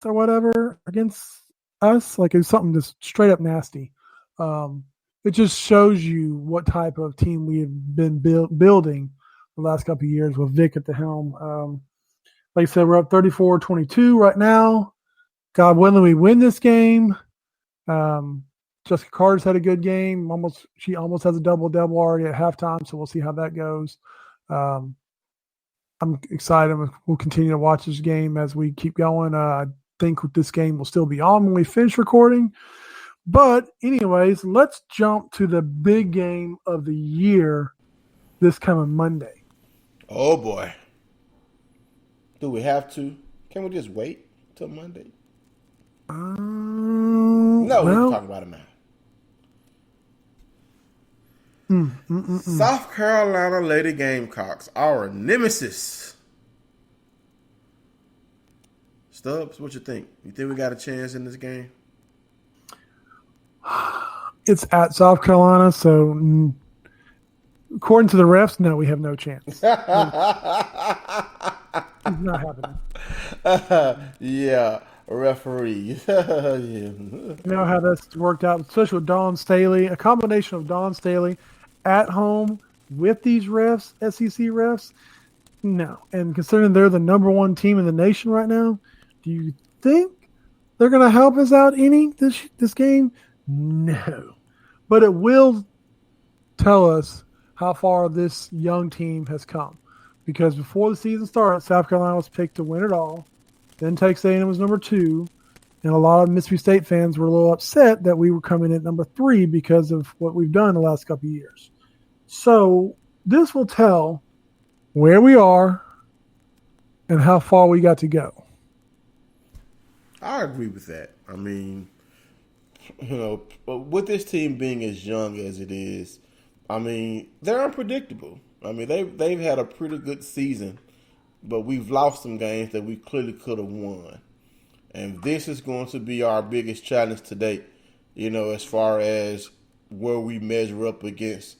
or whatever against us. Like, it was something just straight up nasty. It just shows you what type of team we have been building the last couple of years with Vic at the helm. Like I said, we're up 34-22 right now. God willing, we win this game. Jessica Carter's had a good game. She almost has a double-double already at halftime, so we'll see how that goes. I'm excited. We'll continue to watch this game as we keep going. I think this game will still be on when we finish recording. But anyways, let's jump to the big game of the year this coming Monday. Oh, boy. Do we have to? Can we just wait till Monday? No, we can talk about it now. South Carolina Lady Gamecocks, our nemesis. Stubbs, what you think? You think we got a chance in this game? It's at South Carolina, so according to the refs, no, we have no chance. It's not happening. Yeah, referees. Yeah. You know how that's worked out, especially with Dawn Staley. A combination of Dawn Staley at home with these refs, SEC refs, no. And considering they're the number one team in the nation right now, do you think they're going to help us out any this game? No. But it will tell us how far this young team has come. Because before the season started, South Carolina was picked to win it all. Then Texas A&M was number 2. And a lot of Mississippi State fans were a little upset that we were coming in at number 3 because of what we've done the last couple of years. So this will tell where we are and how far we got to go. I agree with that. I mean, with this team being as young as it is, I mean, they're unpredictable. I mean, they've had a pretty good season, but we've lost some games that we clearly could have won. And this is going to be our biggest challenge today, as far as where we measure up against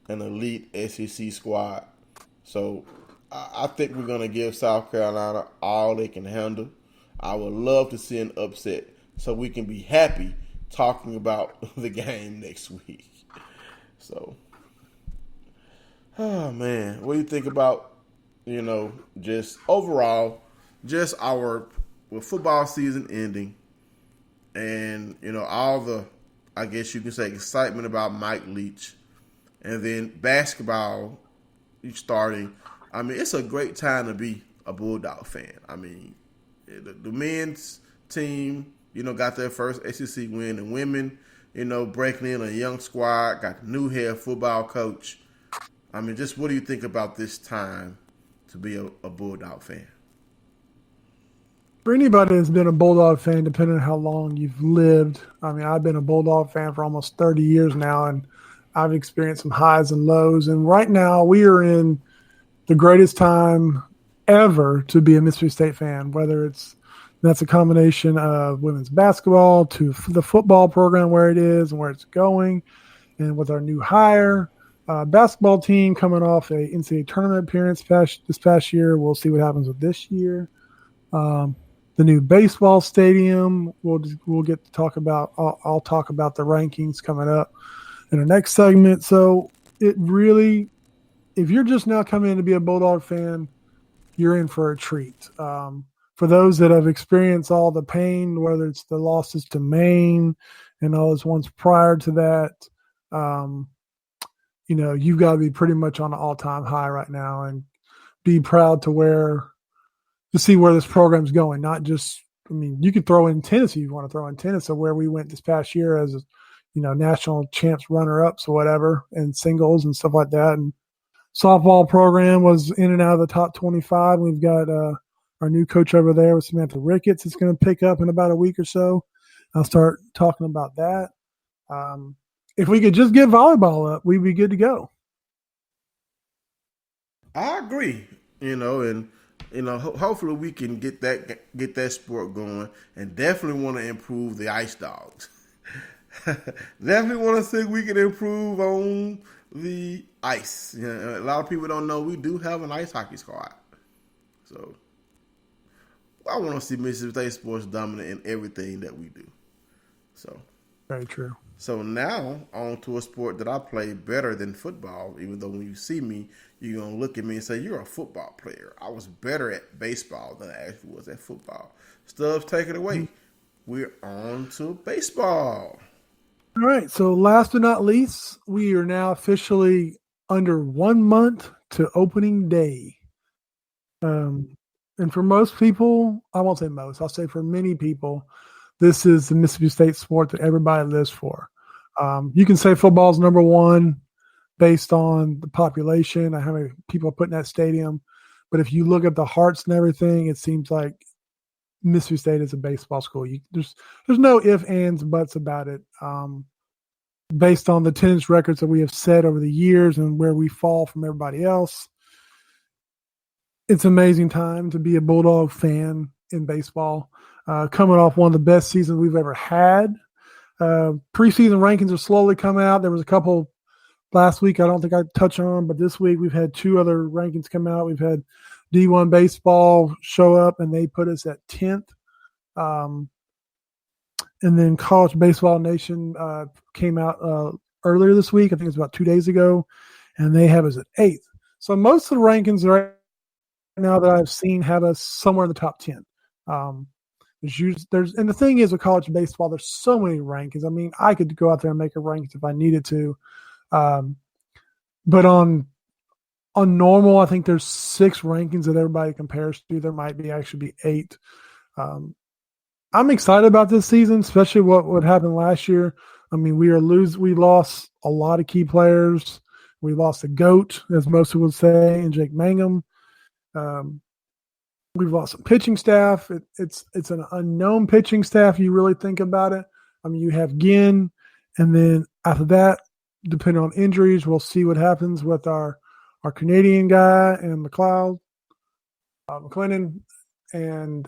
an elite SEC squad. So I think we're going to give South Carolina all they can handle. I would love to see an upset so we can be happy talking about the game next week. So, oh man, what do you think about, just overall, just our football season ending and, all the, I guess you can say, excitement about Mike Leach and then basketball starting. I mean, it's a great time to be a Bulldog fan. I mean, the men's team, got their first SEC win. The women, breaking in a young squad, got the new head football coach. I mean, just what do you think about this time to be a Bulldog fan? For anybody that's been a Bulldog fan, depending on how long you've lived, I mean, I've been a Bulldog fan for almost 30 years now, and I've experienced some highs and lows. And right now, we are in the greatest time ever to be a Mississippi State fan, whether that's a combination of women's basketball to the football program where it is and where it's going, and with our new hire. Basketball team coming off a NCAA tournament appearance this past year. We'll see what happens with this year. The new baseball stadium, we'll get to talk about. I'll talk about the rankings coming up in the next segment. So it really, if you're just now coming in to be a Bulldog fan, you're in for a treat. For those that have experienced all the pain, whether it's the losses to Maine and all those ones prior to that, you've got to be pretty much on an all-time high right now and be proud to see where this program's going. Not just, I mean, you could throw in tennis if you want to throw in tennis, or where we went this past year as, national champs runner-ups or whatever, and singles and stuff like that. And softball program was in and out of the top 25. We've got our new coach over there with Samantha Ricketts. It's going to pick up in about a week or so. I'll start talking about that. If we could just get volleyball up, we'd be good to go. I agree, and hopefully we can get that sport going, and definitely want to improve the ice dogs. Definitely want to see we can improve on the ice. A lot of people don't know we do have an ice hockey squad. So, I want to see Mississippi State sports dominant in everything that we do. So Very true. So now on to a sport that I play better than football. Even though when you see me, you're gonna look at me and say you're a football player. I was better at baseball than I actually was at football. Stubbs, take it away. We're on to baseball. All right. So last but not least, we are now officially under 1 month to opening day. And for most people, I won't say most, I'll say for many people, this is the Mississippi State sport that everybody lives for. You can say football is number one based on the population and how many people are put in that stadium. But if you look at the hearts and everything, it seems like Mississippi State is a baseball school. There's no ifs, ands, buts about it. Based on the attendance records that we have set over the years and where we fall from everybody else, it's an amazing time to be a Bulldog fan in baseball. Coming off one of the best seasons we've ever had. Preseason rankings are slowly coming out. There was a couple last week I don't think I touched on, but this week we've had two other rankings come out. We've had D1 Baseball show up, and they put us at 10th. And then College Baseball Nation came out earlier this week. I think it was about 2 days ago, and they have us at 8th. So most of the rankings right now that I've seen have us somewhere in the top 10. And the thing is with college baseball, there's so many rankings. I mean, I could go out there and make a rankings if I needed to. But on normal, I think there's 6 rankings that everybody compares to. There might be actually be 8. I'm excited about this season, especially what happened last year. I mean, we lost a lot of key players. We lost a GOAT, as most people would say, and Jake Mangum. We've lost some pitching staff. It's an unknown pitching staff. You really think about it. I mean, you have Ginn, and then after that, depending on injuries, we'll see what happens with our Canadian guy and McLeod, McLennan, and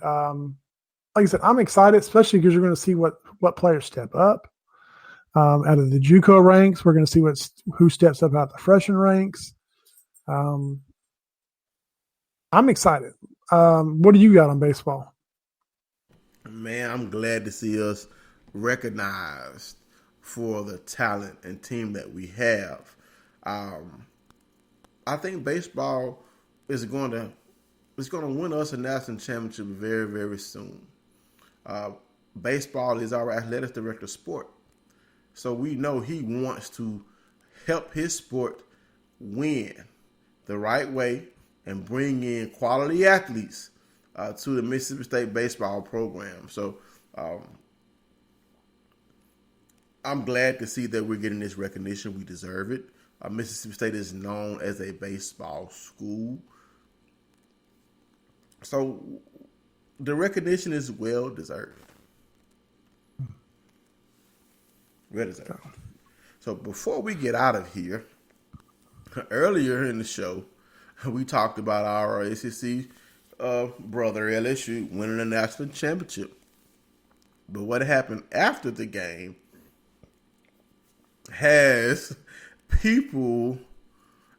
like I said, I'm excited, especially because you're going to see what players step up out of the JUCO ranks. We're going to see who steps up out of the freshman ranks. I'm excited. What do you got on baseball? Man, I'm glad to see us recognized for the talent and team that we have. I think baseball is going to win us a national championship very, very soon. Baseball is our athletics director sport, so we know he wants to help his sport win the right way and bring in quality athletes to the Mississippi State baseball program. So I'm glad to see that we're getting this recognition. We deserve it. Mississippi State is known as a baseball school. So the recognition is well deserved. Well deserved. So before we get out of here, earlier in the show, we talked about our ACC brother LSU winning the national championship. But what happened after the game has people,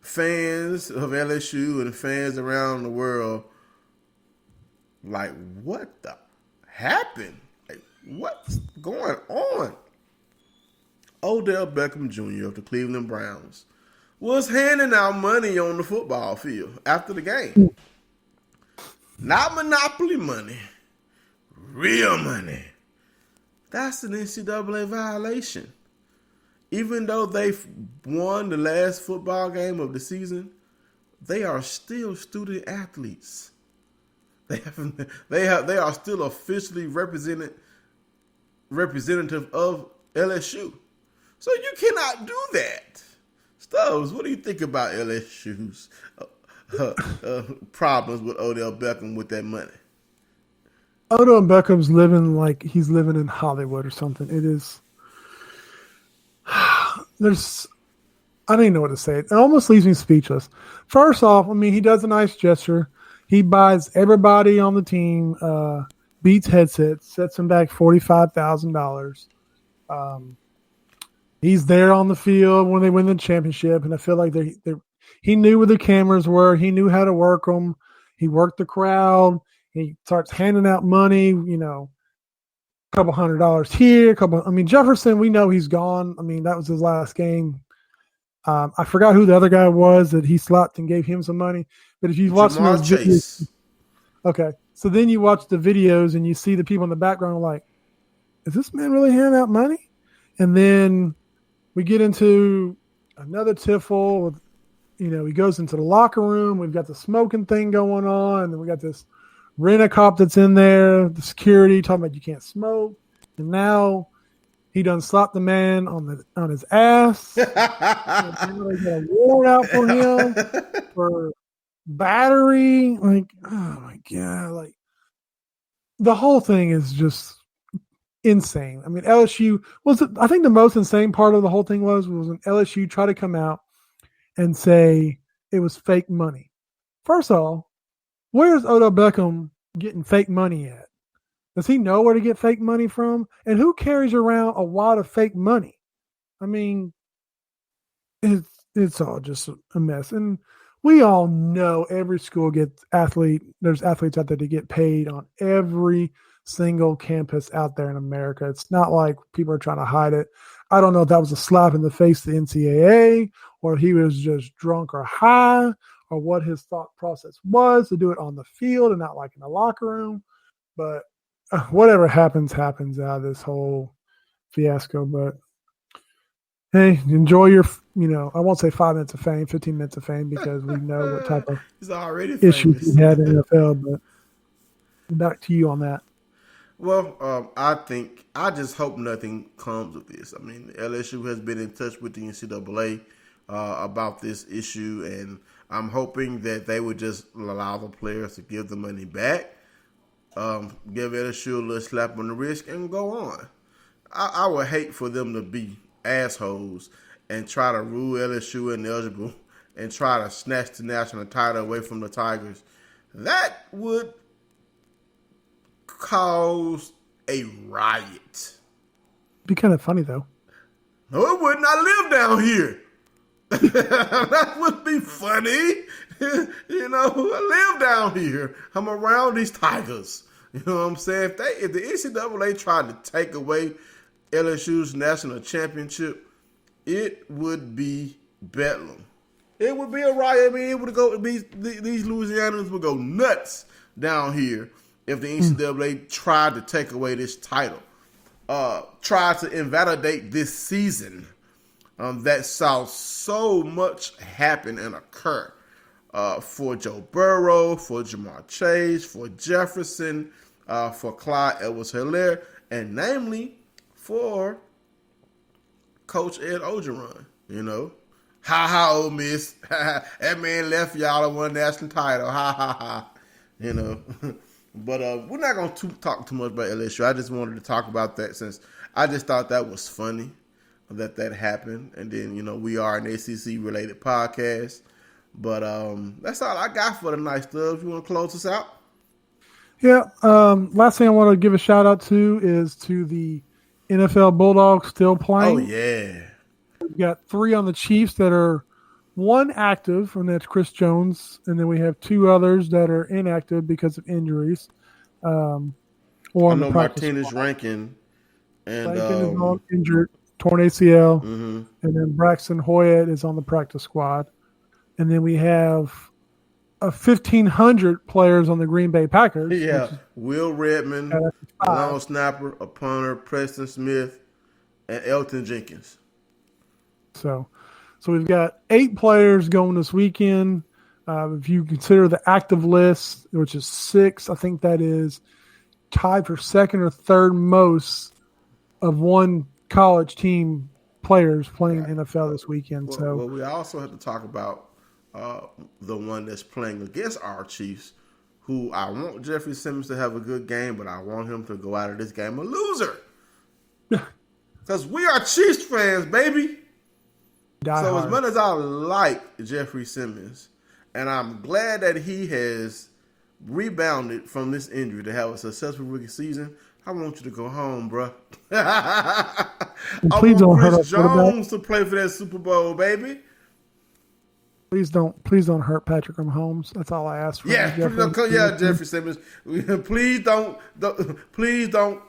fans of LSU and fans around the world, like, what the happened? Like, what's going on? Odell Beckham Jr. of the Cleveland Browns was handing out money on the football field after the game. Not monopoly money, real money. That's an NCAA violation. Even though they've won the last football game of the season, they are still student athletes. They are still officially representative of LSU. So you cannot do that. Stubbs, what do you think about LSU's problems with Odell Beckham with that money? Odell Beckham's living like he's living in Hollywood or something. It is. I don't even know what to say. It almost leaves me speechless. First off, I mean, he does a nice gesture. He buys everybody on the team Beats headsets, sets them back $45,000. He's there on the field when they win the championship, and I feel like he knew where the cameras were. He knew how to work them. He worked the crowd. He starts handing out money, a couple $100 here, Jefferson, we know he's gone. I mean, that was his last game. I forgot who the other guy was that he slapped and gave him some money. But if you watch those videos, okay, so then you watch the videos and you see the people in the background like, is this man really handing out money? And then we get into another tiffle with, he goes into the locker room. We've got the smoking thing going on. And then we got this rent-a-cop that's in there, the security talking about you can't smoke. And now he done slapped the man on his ass. They got a warrant out for him for battery. Like, oh my God. Like, the whole thing is just insane. I mean, LSU I think the most insane part of the whole thing was when LSU tried to come out and say it was fake money. First of all, where's Odell Beckham getting fake money at? Does he know where to get fake money from? And who carries around a wad of fake money? I mean, it's all just a mess. And we all know every school there's athletes out there to get paid on every single campus out there in America. It's not like people are trying to hide it. I don't know if that was a slap in the face to the NCAA or if he was just drunk or high or what his thought process was to do it on the field and not like in the locker room. But whatever happens out of this whole fiasco. But hey, enjoy your, I won't say 5 minutes of fame, 15 minutes of fame, because we know what type of issues he had in the NFL. But back to you on that. Well, I just hope nothing comes of this. I mean, LSU has been in touch with the NCAA about this issue, and I'm hoping that they would just allow the players to give the money back, give LSU a little slap on the wrist, and go on. I would hate for them to be assholes and try to rule LSU ineligible and try to snatch the national title away from the Tigers. That would cause a riot. Be kind of funny though. No, it would not live down here. That would be funny. I live down here. I'm around these Tigers. You know what I'm saying? If the NCAA tried to take away LSU's national championship, it would be bedlam. It would be a riot. I mean, it would go. These Louisianans would go nuts down here if the NCAA tried to take away this title, tried to invalidate this season that saw so much happen and occur for Joe Burrow, for Jamar Chase, for Jefferson, for Clyde Edwards-Helaire, and namely for Coach Ed Orgeron. Ha, Ole Miss. That man left y'all and won national title. Ha, ha, ha. But we're not going to talk too much about LSU. I just wanted to talk about that since I just thought that was funny that happened. And then, we are an ACC-related podcast. But that's all I got for tonight, Stubbs. You want to close us out? Yeah. Last thing I want to give a shout-out to is to the NFL Bulldogs still playing. Oh, yeah. We've got 3 on the Chiefs that are 1 active, and that's Chris Jones, and then we have 2 others that are inactive because of injuries. I know Martinez Rankin and is all injured, torn ACL, and then Braxton Hoyt is on the practice squad, and then we have 1,500 players on the Green Bay Packers. Yeah, Will Redmond, a long snapper, a punter, Preston Smith, and Elton Jenkins. So we've got 8 players going this weekend. If you consider the active list, which is 6, I think that is tied for second or third most of one college team players playing NFL this weekend. Well, we also have to talk about the one that's playing against our Chiefs, who I want Jeffrey Simmons to have a good game, but I want him to go out of this game a loser. Because we are Chiefs fans, baby. So as much as I like Jeffrey Simmons, and I'm glad that he has rebounded from this injury to have a successful rookie season, I want you to go home, bro. I want Chris Jones to play for that Super Bowl, baby. Please don't hurt Patrick Mahomes. That's all I ask for. Yeah, Jeffrey Jeffrey Simmons. Please don't